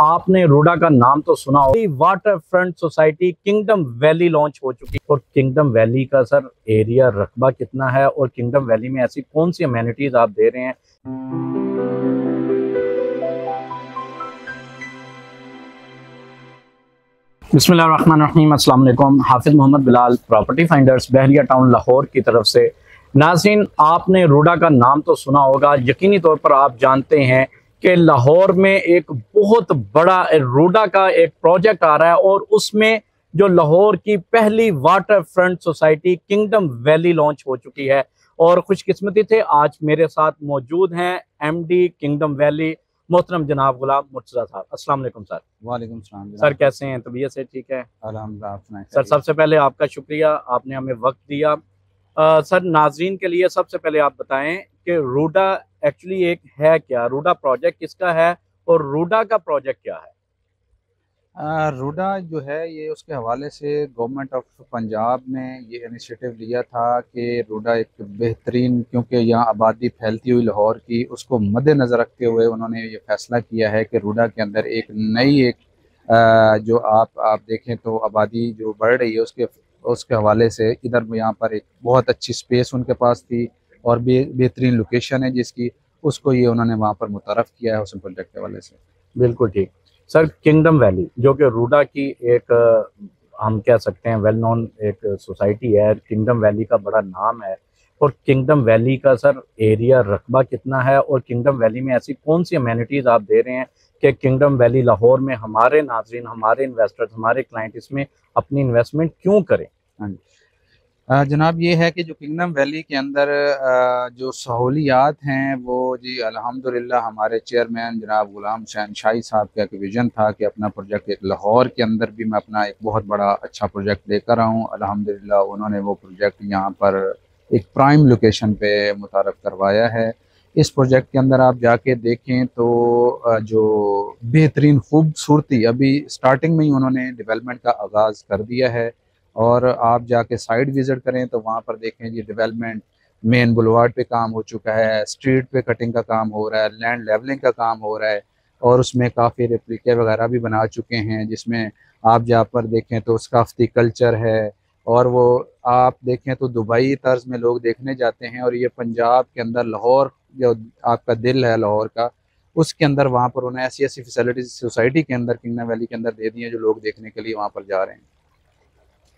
आपने रूडा का नाम तो सुना होगा। Water front society kingdom valley launch हो चुकी है। और किंगडम वैली का सर एरिया रकबा कितना है और किंगडम वैली में ऐसी कौन सी अमेनिटीज आप दे रहे हैं? बिस्मिल्लाहिर्रहमानिर्रहीम, अस्सलाम वालेकुम। हाफिज मोहम्मद बिलाल, प्रॉपर्टी फाइंडर्स, बहरिया टाउन लाहौर की तरफ से। नाज़रीन, आपने रूडा का नाम तो सुना होगा। यकीनी तौर पर आप जानते हैं कि लाहौर में एक बहुत बड़ा रूडा का एक प्रोजेक्ट आ रहा है और उसमें जो लाहौर की पहली water front society kingdom valley launch हो चुकी है। और खुशकिस्मती थे आज मेरे साथ मौजूद हैं एमडी किंगडम वैली मोहतरम जनाब गुलाम मुर्तज़ा साहब। अस्सलाम वालेकुम सर। वालेकुम सलाम सर कैसे हैं? तबीयत से ठीक है? अल्हम्दुलिल्लाह। आप सुनाएं। सर सबसे पहले आपका शुक्रिया, आपने हमें वक्त दिया। सर नाजरीन के लिए सबसे पहले आप बताएं कि रूडा एक्चुअली एक है क्या, रूडा प्रोजेक्ट किसका है और रूडा का प्रोजेक्ट क्या है? रूडा जो है ये उसके हवाले से गवर्नमेंट ऑफ पंजाब ने ये इनिशिएटिव लिया था कि रूडा एक बेहतरीन, क्योंकि यहाँ आबादी फैलती हुई लाहौर की, उसको मद्देनज़र रखते हुए उन्होंने ये फैसला किया है कि रूडा के अंदर एक नई जो आप देखें तो आबादी जो बढ़ रही है उसके उसके हवाले से इधर यहाँ पर एक बहुत अच्छी स्पेस उनके पास थी और बेहतरीन लोकेशन है जिसकी, उसको ये उन्होंने वहाँ पर मुतारफ़ किया है उस प्रोजेक्ट के हवाले से। बिल्कुल ठीक। सर किंगडम वैली जो कि रूडा की एक हम कह सकते हैं वेल नोन एक सोसाइटी है, किंगडम वैली का बड़ा नाम है। और किंगडम वैली का सर एरिया रकबा कितना है और किंगडम वैली में ऐसी कौन सी अमेनिटीज़ आप दे रहे हैं कि किंगडम वैली लाहौर में हमारे नाजरीन, हमारे इन्वेस्टर्स, हमारे क्लाइंट इसमें अपनी इन्वेस्टमेंट क्यों करें? हाँ जी। जनाब ये है कि जो किंगडम वैली के अंदर जो सहूलियात हैं वो जी अल्हम्दुलिल्लाह हमारे चेयरमैन जनाब गुलाम शहनशाही साहब का एक विज़न था कि अपना प्रोजेक्ट एक लाहौर के अंदर भी मैं अपना एक बहुत बड़ा अच्छा प्रोजेक्ट लेकर आऊँ। अल्हम्दुलिल्लाह उन्होंने वो प्रोजेक्ट यहाँ पर एक प्राइम लोकेशन पे मुतारफ़ करवाया है। इस प्रोजेक्ट के अंदर आप जाके देखें तो जो बेहतरीन खूबसूरती, अभी स्टार्टिंग में ही उन्होंने डेवलपमेंट का आगाज़ कर दिया है और आप जाके साइट विज़िट करें तो वहाँ पर देखें जी डेवलपमेंट मेन बुलवार्ड पे काम हो चुका है, स्ट्रीट पे कटिंग का काम हो रहा है, लैंड लेवलिंग का काम हो रहा है और उसमें काफ़ी रेप्लिके वगैरह भी बना चुके हैं जिसमें आप जहाँ पर देखें तो सकाफती कल्चर है और वो आप देखें तो दुबई तर्ज में लोग देखने जाते हैं और ये पंजाब के अंदर लाहौर जो आपका दिल है लाहौर का, उसके अंदर वहाँ पर उन्हें ऐसी ऐसी फैसिलिटीज सोसाइटी के अंदर किंगडम वैली के अंदर दे दी हैं जो लोग देखने के लिए वहाँ पर जा रहे हैं।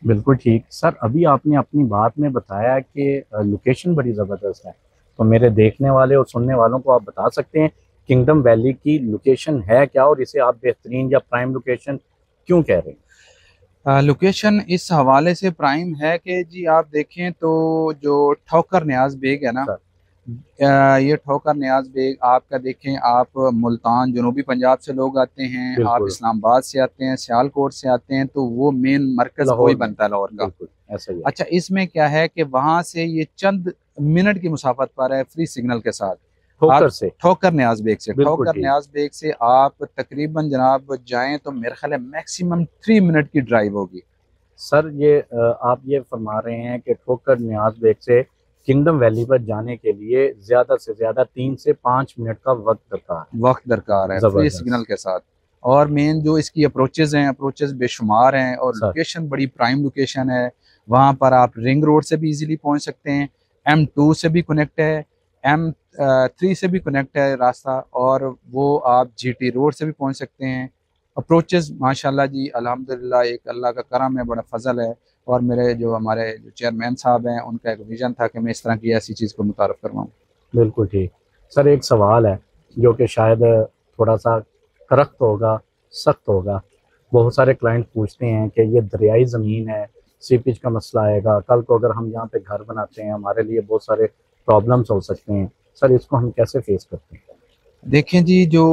बिल्कुल ठीक। सर अभी आपने अपनी बात में बताया कि लोकेशन बड़ी ज़बरदस्त है, तो मेरे देखने वाले और सुनने वालों को आप बता सकते हैं किंगडम वैली की लोकेशन है क्या और इसे आप बेहतरीन या प्राइम लोकेशन क्यों कह रहे हैं? लोकेशन इस हवाले से प्राइम है कि जी आप देखें तो जो ठोकर न्याज बेग है ना, सर ये ठोकर न्याज बेग आपका देखें, आप मुल्तान जनूबी पंजाब से लोग आते हैं, आप बिल्कुल इस्लामाबाद से आते हैं, सियालकोट से आते हैं, तो वो मेन मरकज वही लाहौर में, बनता है लाहौर का। बिल्कुल ऐसा ही है। अच्छा इसमें क्या है कि वहां से ये चंद मिनट की मुसाफत पर है फ्री सिग्नल के साथ। आप ठोकर से, ठोकर न्याज बेग से, बिल्कुल ठोकर ठीक। न्याज बेग से आप तकरीबन जनाब जाएं तो मेरे ख्याल है मैक्सिमम 3 मिनट की ड्राइव होगी। सर ये आप ये फरमा रहे हैं कि ठोकर न्याज बेग से किंगडम वैली पर जाने के लिए ज़्यादा से ज़्यादा 3 से 5 मिनट का वक्त दरकार है फ्री ज़बरदस्त सिग्नल के साथ। और मेन जो इसकी अप्रोचेज हैं, अप्रोचेस बेशुमार हैं और सर। लोकेशन बड़ी प्राइम लोकेशन है। वहाँ पर आप रिंग रोड से भी इजीली पहुँच सकते हैं, M2 से भी कनेक्ट है, M3 से भी कनेक्ट है रास्ता, और वो आप GT रोड से भी पहुँच सकते हैं। अप्रोचेस माशाल्लाह जी अल्हम्दुलिल्लाह एक अल्लाह का करम है, बड़ा फजल है। और मेरे जो हमारे जो चेयरमैन साहब हैं उनका एक विज़न था कि मैं इस तरह की ऐसी चीज़ को मुतारफ़ करवाऊँ। बिल्कुल ठीक। सर एक सवाल है जो कि शायद थोड़ा सा करख्त होगा, सख्त होगा। बहुत सारे क्लाइंट पूछते हैं कि ये दरियाई ज़मीन है, सीपेज का मसला आएगा, कल को अगर हम यहाँ पे घर बनाते हैं हमारे लिए बहुत सारे प्रॉब्लम्स हो सकते हैं। सर इसको हम कैसे फेस करते हैं? देखें जी जो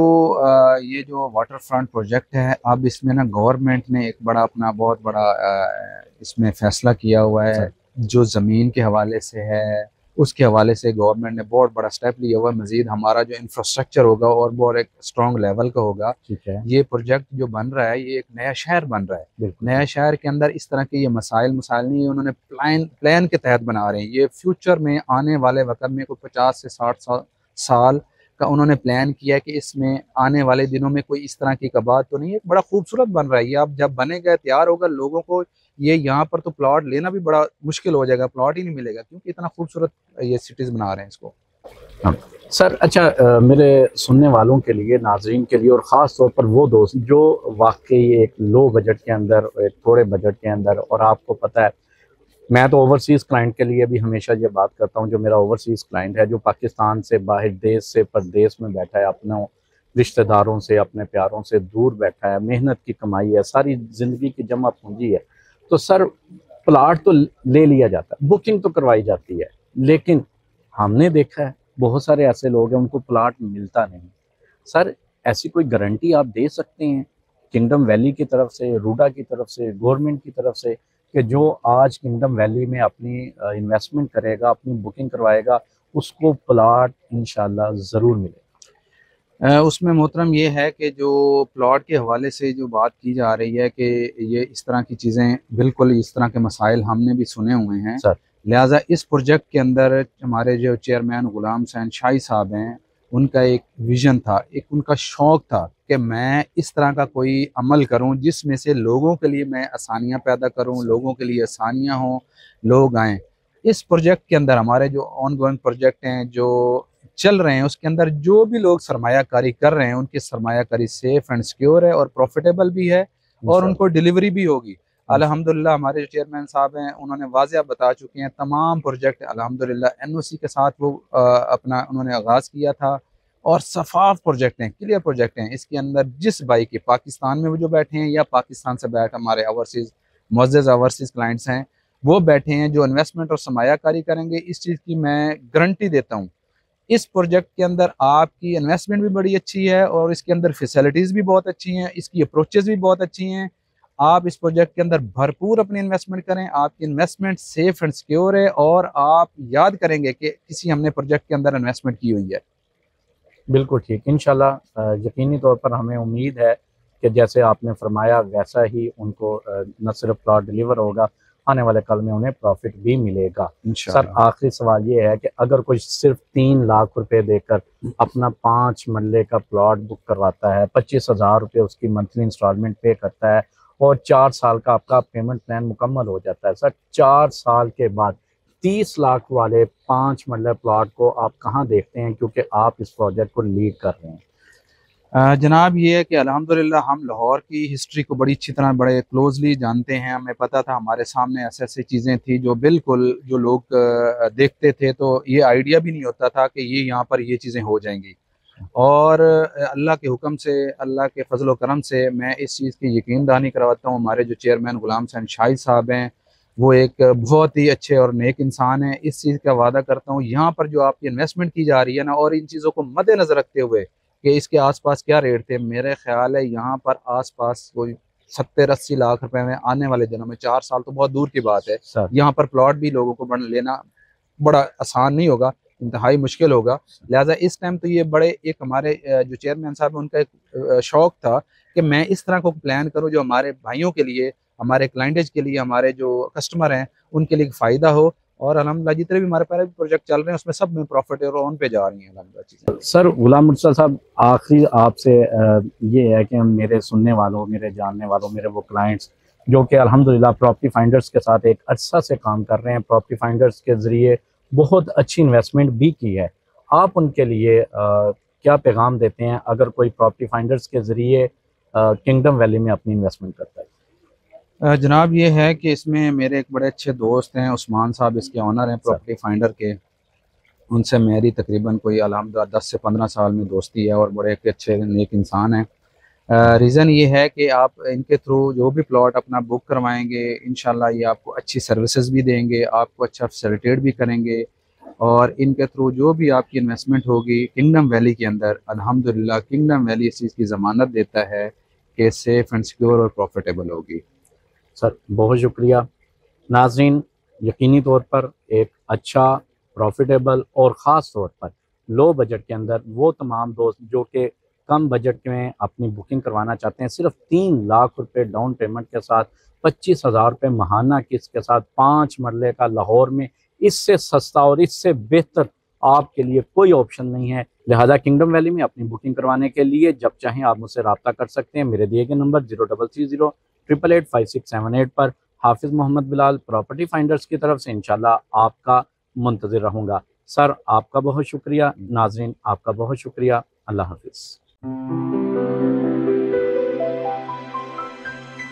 ये जो वाटर फ्रंट प्रोजेक्ट है, अब इसमें ना गवर्नमेंट ने एक बड़ा अपना बहुत बड़ा इसमें फ़ैसला किया हुआ है। सर जो ज़मीन के हवाले से है उसके हवाले से गवर्नमेंट ने बहुत बड़ा स्टेप लिया हुआ है। मज़ीद हमारा जो इंफ्रास्ट्रक्चर होगा और बहुत एक स्ट्रॉन्ग लेवल का होगा। ठीक है। ये प्रोजेक्ट जो बन रहा है ये एक नया शहर बन रहा है। बिल्कुल नया शहर के अंदर इस तरह के ये मसाइल मसाइल नहीं है, उन्होंने प्लान के तहत बना रहे हैं। ये फ्यूचर में आने वाले वक्त में कोई 50 से 60 साल का उन्होंने प्लान किया है कि इसमें आने वाले दिनों में कोई इस तरह की कबात तो नहीं है, बड़ा खूबसूरत बन रहा है ये। अब जब बनेगा, तैयार होगा, लोगों को ये यहाँ पर तो प्लॉट लेना भी बड़ा मुश्किल हो जाएगा, प्लॉट ही नहीं मिलेगा, क्योंकि इतना खूबसूरत ये सिटीज बना रहे हैं इसको। हाँ। सर अच्छा, मेरे सुनने वालों के लिए, नाजरीन के लिए, और ख़ास तौर पर वो दोस्त जो वाकई एक लो बजट के अंदर, एक थोड़े बजट के अंदर, और आपको पता है मैं तो ओवरसीज़ क्लाइंट के लिए भी हमेशा ये बात करता हूँ, जो मेरा ओवरसीज़ क्लाइंट है जो पाकिस्तान से बाहर देश से परदेश में बैठा है, अपने रिश्तेदारों से, अपने प्यारों से दूर बैठा है, मेहनत की कमाई है, सारी ज़िंदगी की जमा पूंजी है, तो सर प्लाट तो ले लिया जाता है, बुकिंग तो करवाई जाती है, लेकिन हमने देखा है बहुत सारे ऐसे लोग हैं उनको प्लाट मिलता नहीं। सर ऐसी कोई गारंटी आप दे सकते हैं किंगडम वैली की तरफ से, रूडा की तरफ से, गवर्नमेंट की तरफ से, कि जो आज किंगडम वैली में अपनी इन्वेस्टमेंट करेगा, अपनी बुकिंग करवाएगा, उसको प्लाट इंशाल्लाह ज़रूर मिलेगा? उसमें मोहतरम ये है कि जो प्लॉट के हवाले से जो बात की जा रही है कि ये इस तरह की चीज़ें, बिल्कुल इस तरह के मसाइल हमने भी सुने हुए हैं सर। लिहाजा इस प्रोजेक्ट के अंदर हमारे जो चेयरमैन गुलाम हुसैन शाही साहब हैं, उनका एक विज़न था, एक उनका शौक़ था कि मैं इस तरह का कोई अमल करूं जिसमें से लोगों के लिए मैं आसानियां पैदा करूं, लोगों के लिए आसानियां हों, लोग आएँ। इस प्रोजेक्ट के अंदर हमारे जो ऑन गोइंग प्रोजेक्ट हैं जो चल रहे हैं, उसके अंदर जो भी लोग सरमायाकारी कर रहे हैं, उनकी सरमायाकारी सेफ़ एंड सिक्योर है और प्रॉफिटेबल भी है, और उनको डिलीवरी भी होगी। अल्हम्दुलिल्लाह हमारे जो चेयरमैन साहब हैं उन्होंने वाज़ेह बता चुके हैं, तमाम प्रोजेक्ट अल्हम्दुलिल्लाह एनओसी के साथ वो अपना उन्होंने आगाज़ किया था, और शफाफ प्रोजेक्ट हैं, क्लियर प्रोजेक्ट हैं। इसके अंदर जिस भाई के पाकिस्तान में वो जो बैठे हैं या पाकिस्तान से बैठ हमारे ओवरसीज़ मुअज़्ज़ज़ ओवरसीज़ क्लाइंट्स हैं वो बैठे हैं, जो इन्वेस्टमेंट और सरमायाकारी करेंगे, इस चीज़ की मैं गारंटी देता हूँ। इस प्रोजेक्ट के अंदर आपकी इन्वेस्टमेंट भी बड़ी अच्छी है और इसके अंदर फैसिलिटीज़ भी बहुत अच्छी हैं, इसकी अप्रोचेज़ भी बहुत अच्छी हैं। आप इस प्रोजेक्ट के अंदर भरपूर अपनी इन्वेस्टमेंट करें, आपकी इन्वेस्टमेंट सेफ एंड सिक्योर है, और आप याद करेंगे कि किसी हमने प्रोजेक्ट के अंदर इन्वेस्टमेंट की हुई है। बिल्कुल ठीक, इंशाल्लाह यकीनी तौर पर हमें उम्मीद है कि जैसे आपने फरमाया वैसा ही उनको न सिर्फ प्लॉट डिलीवर होगा, आने वाले कल में उन्हें प्रॉफिट भी मिलेगा। सर आखिरी सवाल ये है कि अगर कोई सिर्फ 3 लाख रुपए देकर अपना 5 मरले का प्लॉट बुक करवाता है, 25,000 रुपये उसकी मंथली इंस्टॉलमेंट पे करता है, और 4 साल का आपका पेमेंट प्लान मुकम्मल हो जाता है, सर 4 साल के बाद 30 लाख वाले 5 मरला प्लॉट को आप कहाँ देखते हैं, क्योंकि आप इस प्रोजेक्ट को लीड कर रहे हैं? जनाब ये है कि अल्हम्दुलिल्लाह हम लाहौर की हिस्ट्री को बड़ी अच्छी तरह, बड़े क्लोजली जानते हैं। हमें पता था, हमारे सामने ऐसे ऐसी चीज़ें थी जो बिल्कुल जो लोग देखते थे तो ये आइडिया भी नहीं होता था कि ये यहाँ पर ये चीज़ें हो जाएंगी, और अल्लाह के हुक्म से, अल्लाह के फजल व करम से मैं इस चीज़ की यकीन दहानी करवाता हूँ। हमारे जो चेयरमैन गुलाम हुसैन शाही साहब हैं वो एक बहुत ही अच्छे और नेक इंसान हैं। इस चीज़ का वादा करता हूँ, यहाँ पर जो आपकी इन्वेस्टमेंट की जा रही है ना, और इन चीज़ों को मद्देनज़र रखते हुए कि इसके आसपास क्या रेट थे, मेरे ख्याल है यहाँ पर आसपास कोई 70-80 लाख रुपए में आने वाले दिनों में, 4 साल तो बहुत दूर की बात है, यहाँ पर प्लॉट भी लोगों को लेना बड़ा आसान नहीं होगा, इंतहाई मुश्किल होगा। लिहाजा इस टाइम तो ये बड़े एक हमारे जो चेयरमैन साहब हैं उनका एक शौक़ था कि मैं इस तरह को प्लान करूँ जो हमारे भाइयों के लिए, हमारे क्लाइंटेज के लिए, हमारे जो कस्टमर हैं उनके लिए फ़ायदा हो, और अल्हम्दुलिल्लाह जितने भी हमारे पहले प्रोजेक्ट चल रहे हैं उसमें सब में प्रॉफिट और ऑन पे जा रही हैं अल्हम्दुलिल्लाह चीज़ें। सर गुलाम मुर्तज़ा साहब, आखिरी आपसे ये है कि मेरे सुनने वालों, मेरे जानने वालों, मेरे वो क्लाइंट्स जो कि अल्हम्दुलिल्लाह प्रॉपर्टी फाइंडर्स के साथ एक अर्सा से काम कर रहे हैं, प्रॉपर्टी फाइंडर्स के ज़रिए बहुत अच्छी इन्वेस्टमेंट भी की है, आप उनके लिए क्या पैगाम देते हैं अगर कोई प्रॉपर्टी फाइंडर्स के ज़रिए किंगडम वैली में अपनी इन्वेस्टमेंट करता है? जनाब ये है कि इसमें मेरे एक बड़े अच्छे दोस्त हैं, उस्मान साहब इसके ऑनर हैं प्रॉपर्टी फाइंडर के। उनसे मेरी तकरीबन कोई अल्हम्दुलिल्लाह 10 से 15 साल में दोस्ती है, और बड़े एक अच्छे नेक इंसान हैं। रीज़न ये है कि आप इनके थ्रू जो भी प्लॉट अपना बुक करवाएंगे, इंशाल्लाह ये आपको अच्छी सर्विसेज भी देंगे, आपको अच्छा फैसिलिटेट भी करेंगे, और इनके थ्रू जो भी आपकी इन्वेस्टमेंट होगी किंगडम वैली के अंदर, अल्हम्दुलिल्लाह किंगडम वैली इस चीज़ की ज़मानत देता है कि सेफ़ एंड सिक्योर और प्रॉफिटेबल होगी। सर बहुत शुक्रिया। नाज़रीन, यकीनी तौर पर एक अच्छा, प्रॉफिटेबल और ख़ास तौर पर लो बजट के अंदर वो तमाम दोस्त जो कि कम बजट में अपनी बुकिंग करवाना चाहते हैं, सिर्फ 3 लाख रुपए डाउन पेमेंट के साथ, 25,000 रुपये महाना किस्त के साथ, 5 मरले का लाहौर में, इससे सस्ता और इससे बेहतर आपके लिए कोई ऑप्शन नहीं है। लिहाजा किंगडम वैली में अपनी बुकिंग करवाने के लिए जब चाहें आप मुझसे रब्ता कर सकते हैं। मेरे दिए गए नंबर 0330888857 पर हाफिज़ मोहम्मद बिलाल प्रॉपर्टी फाइंडर्स की तरफ से इंशाल्लाह आपका मुंतज़िर रहूँगा। सर आपका बहुत शुक्रिया, नाज़रीन आपका बहुत शुक्रिया। अल्लाह हाफिज़।